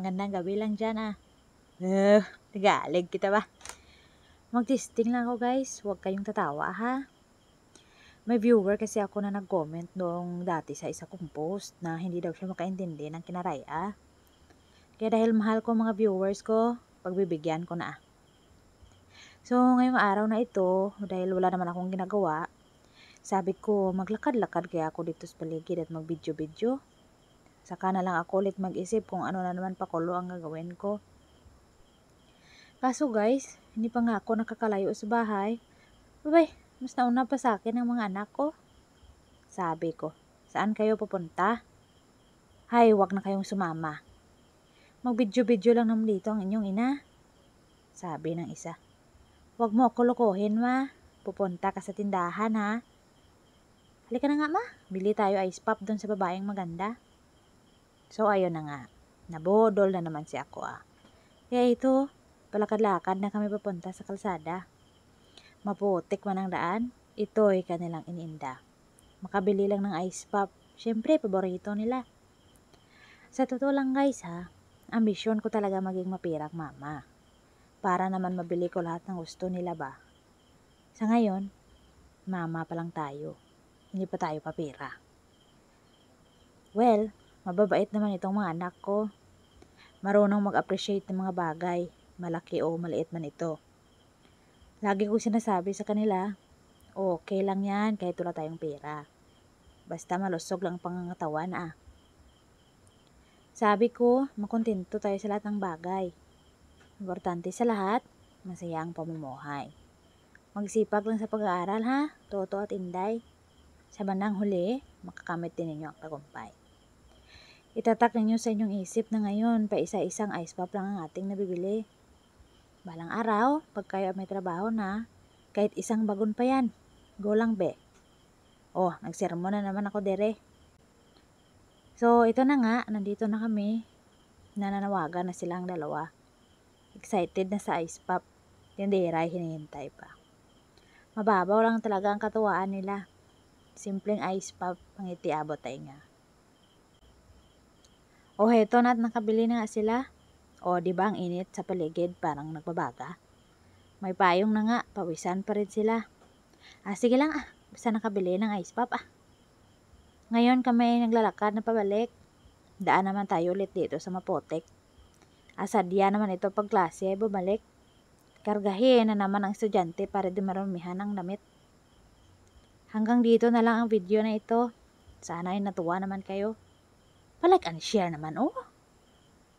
Magandang gabi lang dyan Eh, nagalig kita ba? Mag-testing lang ako guys. Huwag kayong tatawa ha. May viewer kasi ako na nag-comment noong dati sa isa kong post na hindi daw siya makaintindi ng kinaraya. Kaya dahil mahal ko mga viewers ko, pagbibigyan ko na. So ngayong araw na ito, dahil wala naman akong ginagawa, sabi ko maglakad-lakad kaya ako dito sa paligid at mag-video-video. Saka na lang ako ulit mag-isip kung ano na naman pakulo ang gagawin ko. Kaso guys, hindi pa nga ako nakakalayo sa bahay. Babay, mas nauna pa sa akin ang mga anak ko. Sabi ko, saan kayo pupunta? Hay, wag na kayong sumama. Mag-video-video lang naman dito ang inyong ina. Sabi ng isa. Wag mo ako lokohin ma. Pupunta ka sa tindahan ha. Halika na nga ma, bili tayo ice pop doon sa babaeng maganda. So ayun na nga, nabodol na naman si ako Kaya ito, palakad-lakad na kami papunta sa kalsada. Maputik man ang daan, ito'y kanilang ininda. Makabili lang ng ice pop, syempre paborito nila. Sa totoo lang guys ambisyon ko talaga maging mapirang mama. Para naman mabili ko lahat ng gusto nila ba. Sa ngayon, mama pa lang tayo, hindi pa tayo papira. Well, mababait naman itong mga anak ko. Marunong mag-appreciate ng mga bagay, malaki o maliit man ito. Lagi ko sinasabi sa kanila, okay lang yan kahit wala tayong pera. Basta malusog lang pangangatawan Sabi ko, makontento tayo sa lahat ng bagay. Importante sa lahat, masaya ang pamumuhay. Magsipag lang sa pag-aaral Toto at Inday. Sa bandang huli, makakamit din ninyo ang tagumpay. Itatak ninyo sa inyong isip na ngayon, pa isa-isang ice pop lang ang ating nabibili. Balang araw, pag kayo may trabaho na, kahit isang bagon pa yan, go lang be. Nagsermon na naman ako dere. So, ito na nga, nandito na kami. Nananawagan na silang dalawa. Excited na sa ice pop. Tindera hinihintay pa. Mababaw lang talaga ang katuwaan nila. Simpleng ice pop, pangiti abot tayo nga. Heto na at nakabili na nga sila. Diba ang init sa paligid parang nagbabaga? May payong na nga, pawisan pa rin sila. Sige lang basta nakabili ng ice pop Ngayon kami naglalakad na pabalik. Daan naman tayo ulit dito sa Mapotek. Sadya naman ito pag klase ay bumalik. Kargahin na naman ang estudyante para di marumihan ang damit. Hanggang dito na lang ang video na ito. Sana ay natuwa naman kayo. Palike and share naman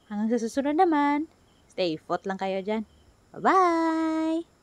Hanggang sa susunod naman. Stay put lang kayo dyan. Bye-bye!